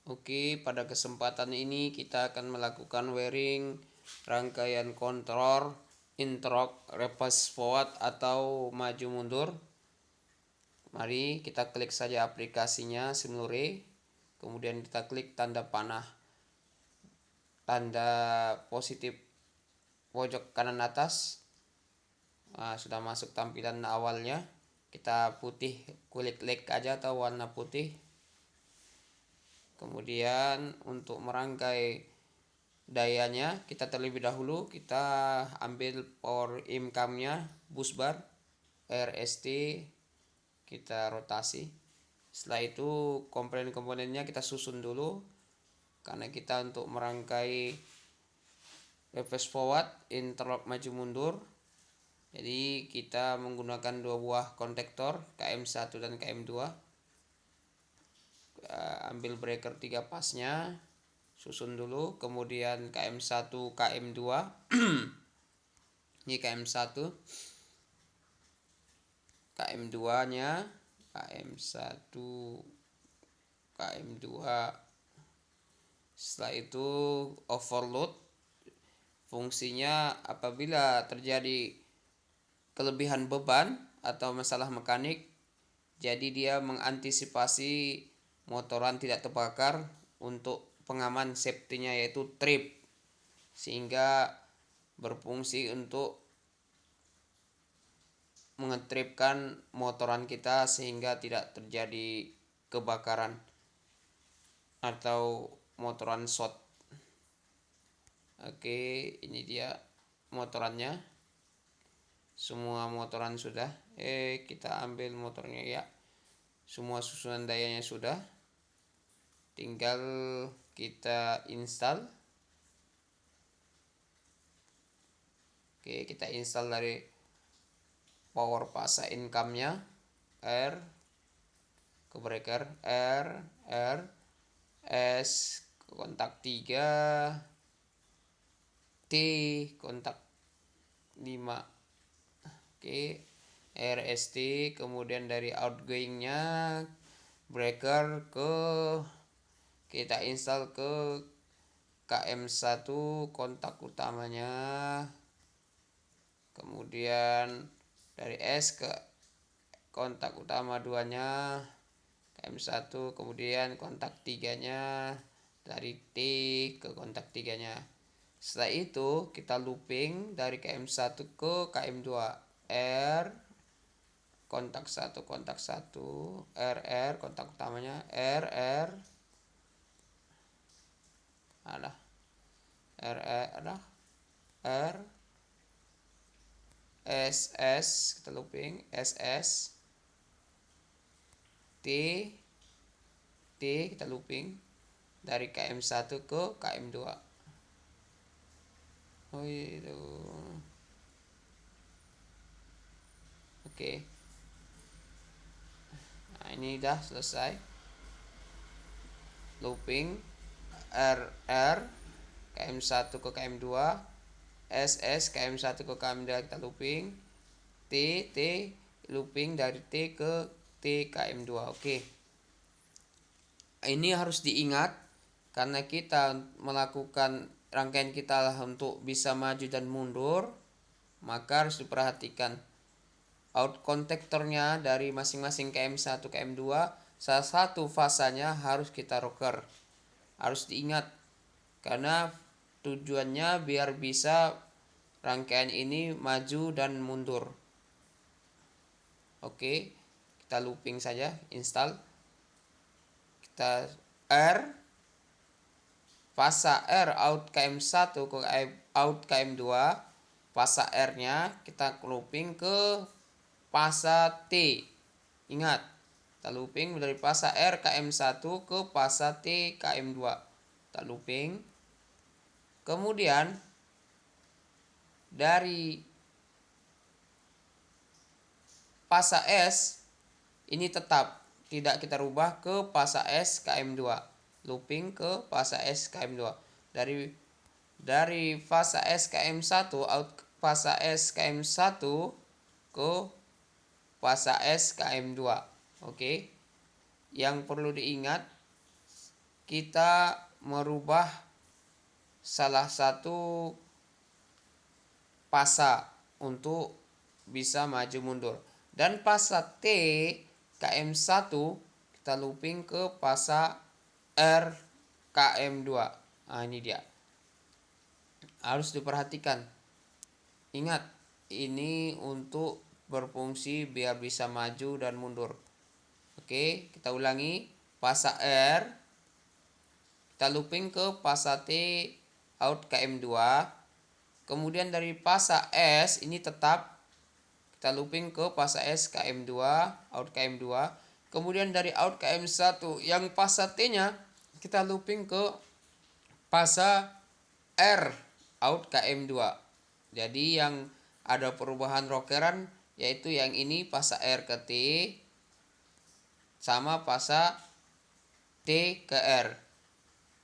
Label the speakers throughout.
Speaker 1: Oke, pada kesempatan ini kita akan melakukan wiring rangkaian kontrol interrupt reverse forward atau maju mundur. Mari kita klik saja aplikasinya Simulore, kemudian kita klik tanda panah, tanda positif pojok kanan atas. Nah, sudah masuk tampilan awalnya. Kita putih, klik aja atau warna putih. Kemudian untuk merangkai dayanya kita terlebih dahulu kita ambil power income-nya, bus bar, RST, kita rotasi. Setelah itu komponen-komponennya kita susun dulu, karena kita untuk merangkai reverse forward, interrupt maju mundur. Jadi kita menggunakan dua buah kontaktor KM1 dan KM2. Ambil breaker 3 pasnya, susun dulu, kemudian KM1 KM2. Ini KM1, KM2 nya, KM1 KM2. Setelah itu overload, fungsinya apabila terjadi kelebihan beban atau masalah mekanik, jadi dia mengantisipasi motoran tidak terbakar untuk pengaman safety-nya yaitu trip, sehingga berfungsi untuk mengetripkan motoran kita sehingga tidak terjadi kebakaran atau motoran short. Oke, ini dia motorannya. Semua motoran sudah. Kita ambil motornya ya. Semua susunan dayanya sudah. Tinggal kita install. Oke, kita install dari power pasa income-nya, R ke breaker, R, S kontak 3, T kontak 5. Oke, RST, kemudian dari outgoing-nya breaker kita install ke KM1 kontak utamanya, kemudian dari S ke kontak utama 2-nya KM1, kemudian kontak 3-nya dari T ke kontak 3-nya. Setelah itu kita looping dari KM1 ke KM2, R kontak 1 RR kontak utamanya, RR ada R SS, kita looping SS, T kita looping dari KM1 ke KM2. Oh itu. Oke. Nah, ini udah selesai. Looping RR KM1 ke KM2, SS KM1 ke KM2 kita looping, T looping dari T ke T KM2. Oke. Ini harus diingat karena kita melakukan rangkaian kita untuk bisa maju dan mundur, maka harus diperhatikan out kontaktornya dari masing-masing KM1 KM2, salah satu fasanya harus kita rocker. Harus diingat karena tujuannya biar bisa rangkaian ini maju dan mundur. Oke, kita looping saja, install. Kita R fasa R out KM1 ke out KM2, fasa R-nya kita looping ke fasa T. Ingat, kita looping dari fasa R KM1 ke fasa T KM2. Kita looping. Kemudian dari fasa S ini tetap tidak kita rubah ke fasa S KM2. Looping ke fasa S KM2. Dari fasa S KM1 out fasa S KM1 ke fasa S KM2. Oke. Yang perlu diingat kita merubah salah satu pasa untuk bisa maju mundur. Dan pasa T KM1 kita looping ke pasa R KM2. Nah, ini dia. Harus diperhatikan. Ingat, ini untuk berfungsi biar bisa maju dan mundur. Oke, kita ulangi. Pasa R kita looping ke pasa T out KM2. Kemudian dari pasa S ini tetap kita looping ke pasa S KM2 out KM2. Kemudian dari out KM1 yang pasa T-nya kita looping ke pasa R out KM2. Jadi yang ada perubahan rokeran yaitu yang ini pasa R ke T sama pasa T ke R.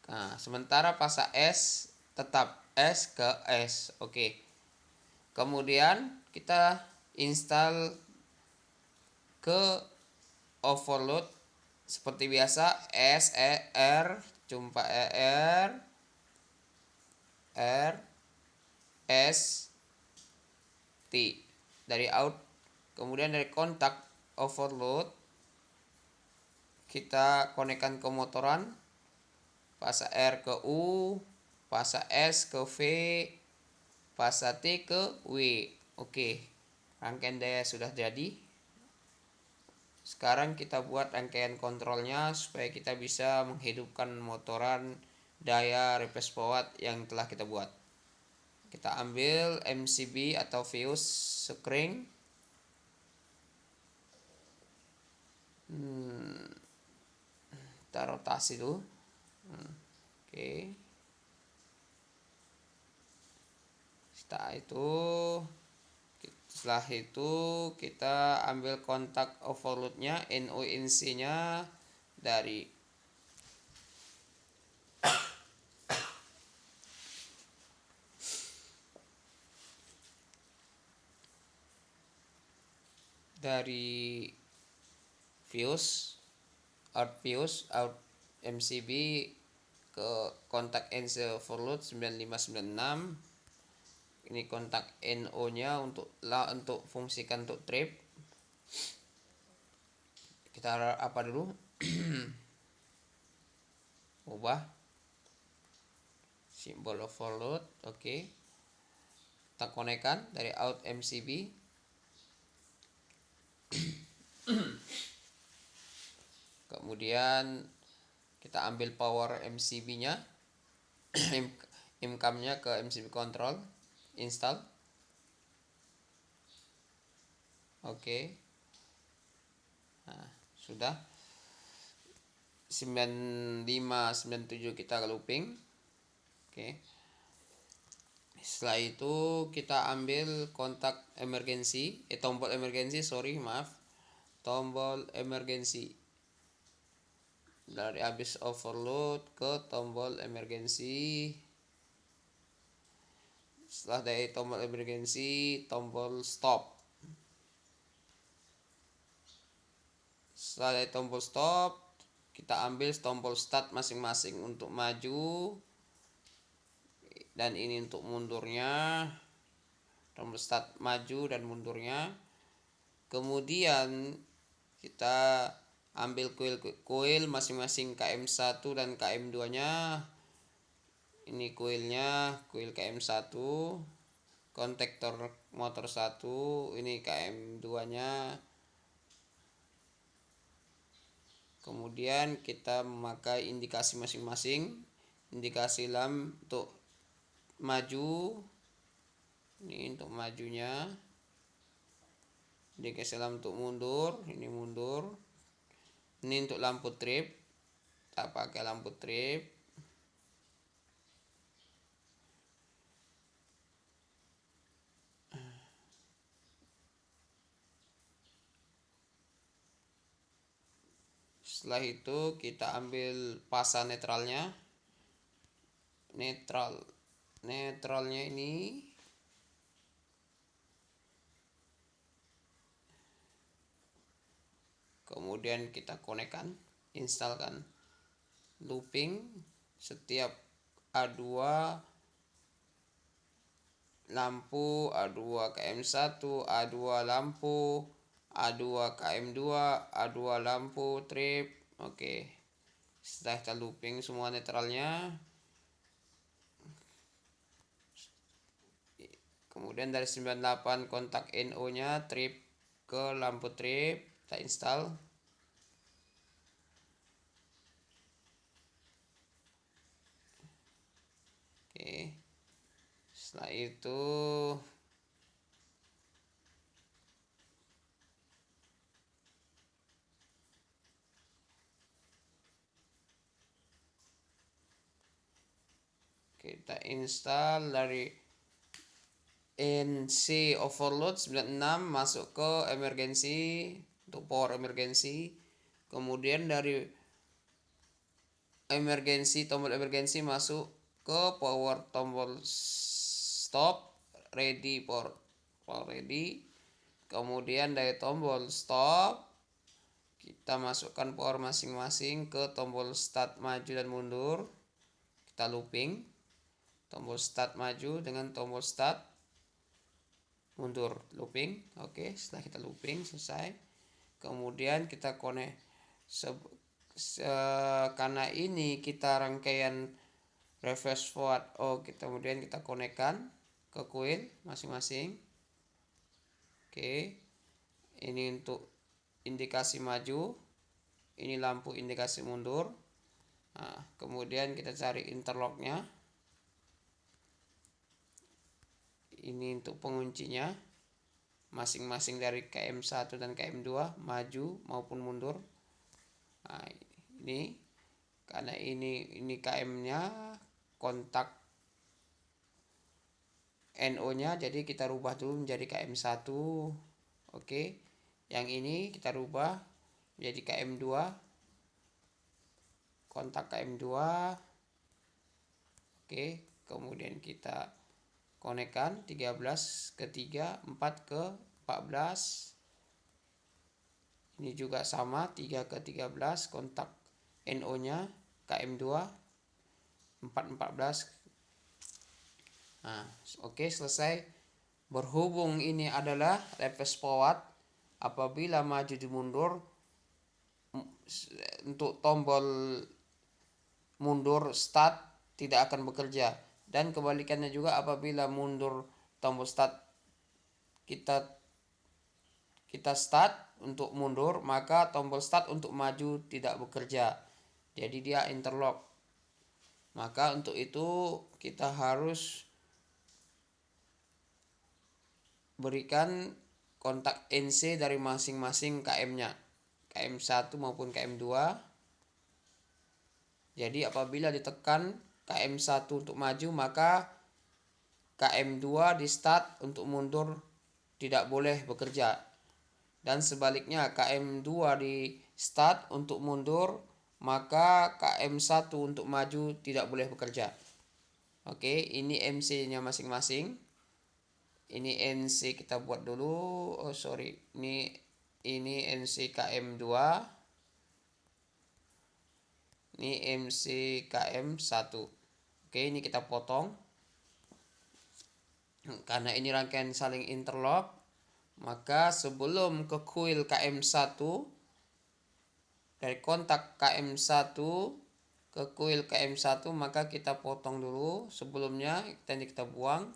Speaker 1: Nah, sementara pasa S tetap S ke S. Oke. Kemudian kita install ke overload seperti biasa S E R jumpa E R R S T dari out. Kemudian dari kontak overload kita konekkan ke motoran, pasa R ke U, pasa S ke V, pasa T ke W. Oke, rangkaian daya sudah jadi. Sekarang kita buat rangkaian kontrolnya supaya kita bisa menghidupkan motoran daya reverse forward yang telah kita buat. Kita ambil MCB atau fuse spring. Kita rotasi dulu. Oke. Setelah itu kita ambil kontak overloadnya, NONC nya dari fuse out MCB ke kontak NC overload 9596. Ini kontak NO nya untuk fungsikan untuk trip. Kita apa dulu? Ubah simbol overload. Oke. Kita konekkan dari out MCB. Kemudian kita ambil power MCB nya income nya ke MCB control, install. Oke. Nah, sudah 9597 kita looping. Oke. Setelah itu kita ambil kontak emergency, tombol emergency, tombol emergency. Dari habis overload ke tombol emergency. Setelah dari tombol emergency, tombol stop. Setelah dari tombol stop, kita ambil tombol start masing-masing untuk maju dan ini untuk mundurnya. Tombol start maju dan mundurnya. Kemudian kita ambil koil masing-masing KM1 dan KM2 nya. Ini koilnya, koil KM1, kontaktor motor 1, ini KM2 nya. Kemudian kita memakai indikasi masing-masing. Indikasi lamp untuk maju, ini untuk majunya. Indikasi lamp untuk mundur, ini mundur. Ini untuk lampu trip, tak pakai lampu trip. Setelah itu kita ambil pasa netralnya. Netralnya ini kemudian kita konekkan, installkan looping setiap A2 lampu, A2 KM1, A2 lampu, A2 KM2, A2 lampu, trip. Oke. Setelah kita looping semua netralnya, kemudian dari 98 kontak NO nya trip ke lampu trip kita install. Oke. Setelah itu kita install dari NC overload 96 masuk ke emergency untuk power emergency. Kemudian dari emergency, tombol emergency masuk ke power tombol stop ready for ready. Kemudian dari tombol stop kita masukkan power masing-masing ke tombol start maju dan mundur. Kita looping tombol start maju dengan tombol start mundur, looping. Oke, setelah kita looping selesai, kemudian kita connect karena ini kita rangkaian reverse forward. Kemudian kita konekkan ke coil masing-masing. Oke, ini untuk indikasi maju, ini lampu indikasi mundur. Nah, kemudian kita cari interlocknya. Ini untuk penguncinya masing-masing dari KM1 dan KM2 maju maupun mundur. Nah, ini karena ini KM-nya kontak NO-nya, jadi kita rubah dulu menjadi KM1. Oke. Yang ini kita rubah menjadi KM2. Kontak KM2. Oke, kemudian kita konekkan 13 ke 3, 4 ke 14. Ini juga sama 3 ke 13 kontak NO-nya KM2 414. Nah, oke, selesai. Berhubung ini adalah reverse forward, apabila maju dan mundur untuk tombol mundur start tidak akan bekerja, dan kebalikannya juga apabila mundur tombol start kita start untuk mundur, maka tombol start untuk maju tidak bekerja, jadi dia interlock. Maka untuk itu kita harus berikan kontak NC dari masing-masing KM-nya, KM1 maupun KM2. Jadi apabila ditekan KM1 untuk maju, maka KM2 di start untuk mundur tidak boleh bekerja. Dan sebaliknya, KM2 di start untuk mundur, maka KM1 untuk maju tidak boleh bekerja. Oke, ini MC-nya masing-masing. Ini NC kita buat dulu. Ini NC KM2. Ini MC KM1. Oke, ini kita potong. Karena ini rangkaian saling interlock, maka sebelum ke coil KM1, dari kontak KM1 ke coil KM1, maka kita potong dulu sebelumnya. Kita buang.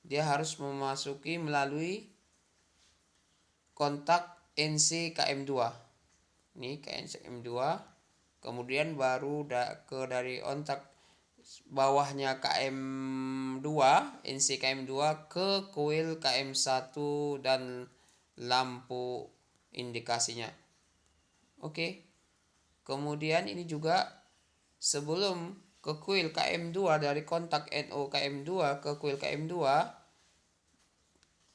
Speaker 1: Dia harus memasuki melalui kontak NC KM2. Ini KM2. Kemudian baru dari kontak bawahnya KM2, NC KM2 ke coil KM1 dan lampu indikasinya. Oke. Kemudian ini juga sebelum ke coil KM2, dari kontak NO KM2 ke coil KM2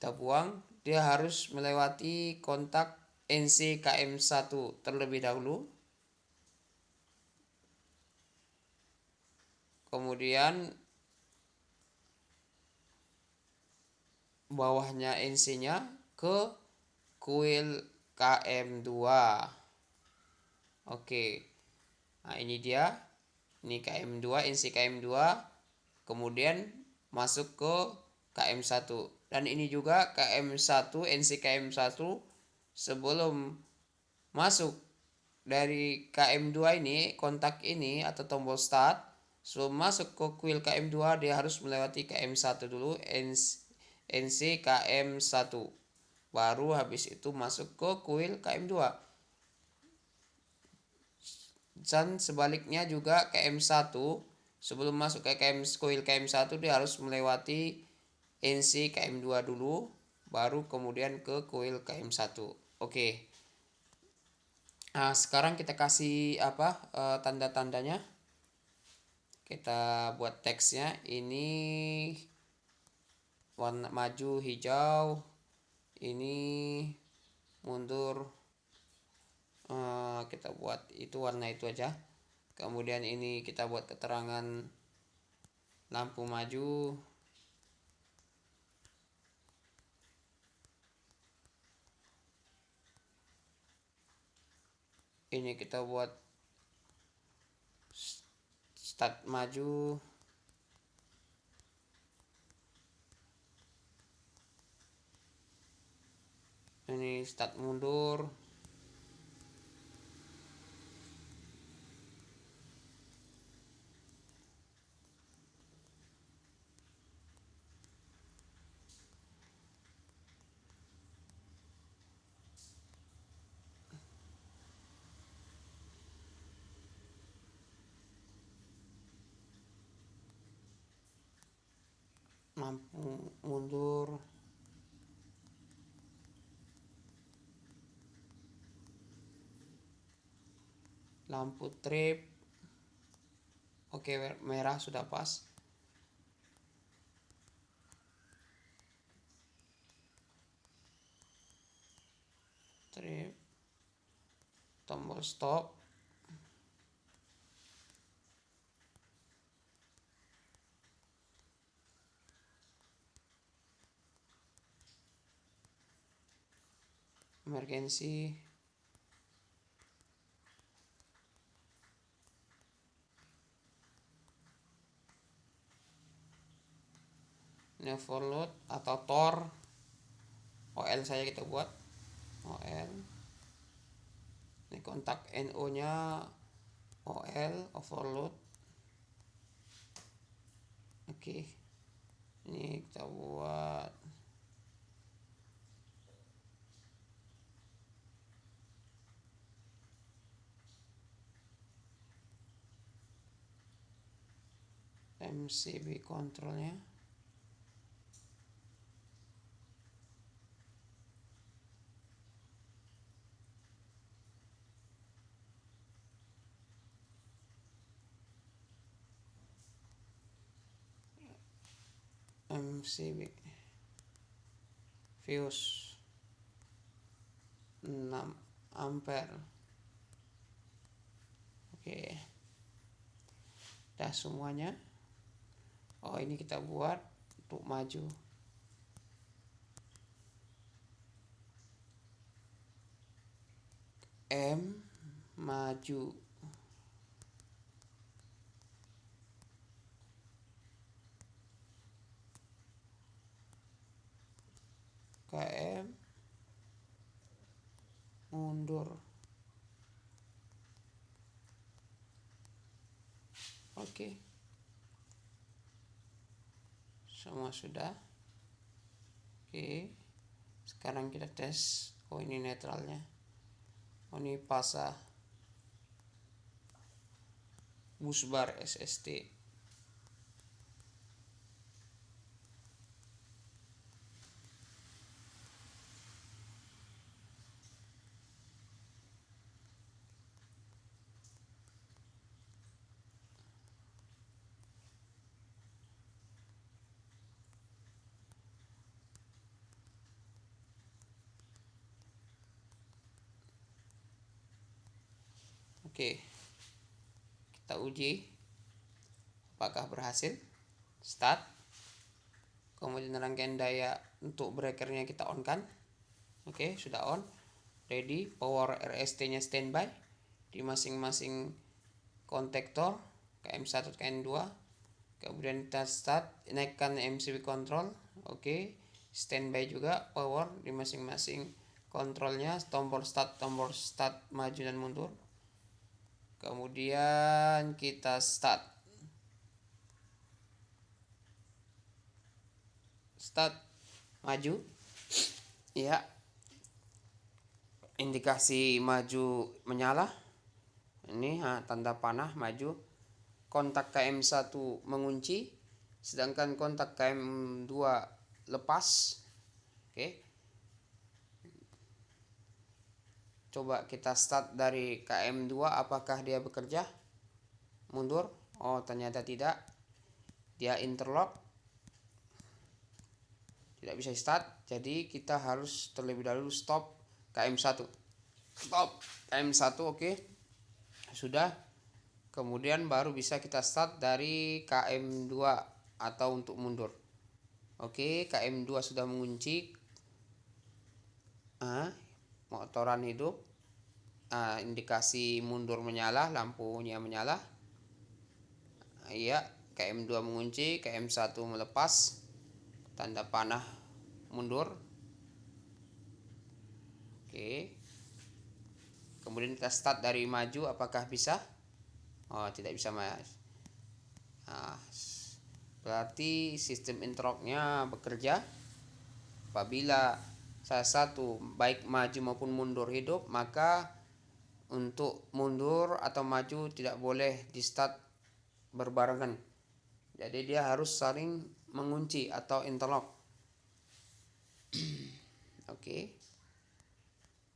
Speaker 1: kita buang, dia harus melewati kontak NC KM1 terlebih dahulu. Kemudian bawahnya NC-nya ke coil KM2. Oke. Nah, ini dia Ini KM2, NC KM2, kemudian masuk ke KM1. Dan ini juga KM1, NC KM1 sebelum masuk dari KM2 ini, kontak ini atau tombol start, sebelum masuk ke kuil KM2 dia harus melewati KM1 dulu, NC KM1. Baru habis itu masuk ke kuil KM2. Dan sebaliknya juga KM1 sebelum masuk ke kuil KM1 dia harus melewati NC KM2 dulu, baru kemudian ke kuil KM1. Oke. Nah, sekarang kita kasih tanda-tandanya. Kita buat teksnya. Ini warna maju hijau, ini mundur. Kita buat itu warna itu aja. Kemudian ini kita buat keterangan lampu maju. Ini kita buat start maju. Ini start mundur. Lampu mundur. Lampu trip. Oke, merah sudah pas. Trip. Tombol stop. Emergency. Ini overload atau tor. OL saya kita buat OL. Ini kontak NO nya OL overload. Oke, ini kita buat MCB kontrolnya. MCB fuse 6 ampere. Oke, udah semuanya. Oh, ini kita buat untuk maju. M maju. KM mundur. Oke, semua sudah. Oke, sekarang kita tes. Oh, ini netralnya. Oh, ini pasa busbar SST. Oke, kita uji apakah berhasil. Start. Kemudian rangkaian daya untuk breakernya kita on kan. Oke, sudah on. Ready. Power RST nya standby di masing-masing konektor. KM1 KM2. Kemudian kita start, naikkan MCB control. Oke, standby juga power di masing-masing kontrolnya, tombol start maju dan mundur. Kemudian kita start maju ya, indikasi maju menyala ini tanda panah maju. Kontak KM1 mengunci, sedangkan kontak KM2 lepas. Oke, coba kita start dari KM2, apakah dia bekerja? Mundur. Oh, ternyata tidak, dia interlock, tidak bisa start. Jadi kita harus terlebih dahulu stop KM1. Stop KM1. Oke, sudah. Kemudian baru bisa kita start dari KM2 atau untuk mundur. Oke, KM2 sudah mengunci, motoran hidup, indikasi mundur menyala, lampunya menyala. Iya, KM2 mengunci, KM1 melepas, tanda panah mundur. Oke, kemudian kita start dari maju, apakah bisa? Oh, tidak bisa, Mas. Berarti sistem interlocknya bekerja apabila salah satu baik maju maupun mundur hidup, maka untuk mundur atau maju tidak boleh di start berbarengan. Jadi dia harus saling mengunci atau interlock. Oke,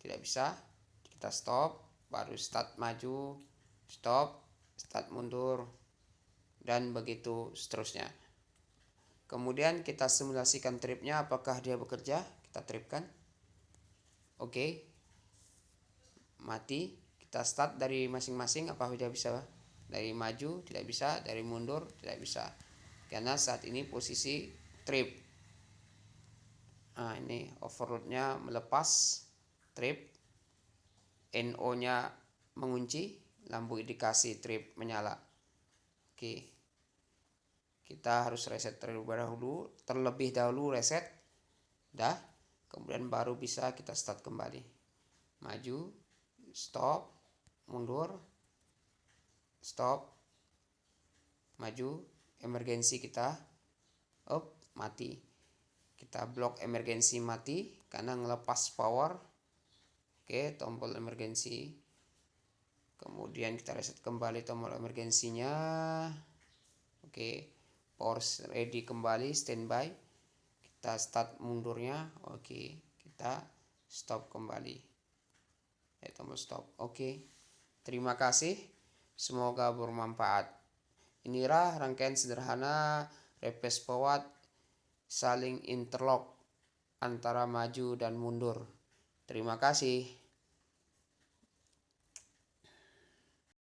Speaker 1: tidak bisa. Kita stop, baru start maju, stop, start mundur, dan begitu seterusnya. Kemudian kita simulasikan tripnya, apakah dia bekerja. Kita tripkan. Oke, mati. Kita start dari masing-masing, apakah dia bisa dari maju? Tidak bisa. Dari mundur? Tidak bisa, karena saat ini posisi trip. Ini overloadnya melepas, trip. NO nya mengunci, lampu indikasi trip menyala. Oke, kita harus reset terlebih dahulu reset. Dah, kemudian baru bisa kita start kembali. Maju, stop, mundur, stop, maju, emergensi kita mati. Kita blok emergensi mati karena ngelepas power. Oke, tombol emergensi. Kemudian kita reset kembali tombol emergensinya. Oke, power ready kembali, standby. Kita start mundurnya. Oke, kita stop kembali. Tombol stop. Oke, terima kasih. Semoga bermanfaat. Inilah rangkaian sederhana reverse forward saling interlock antara maju dan mundur. Terima kasih.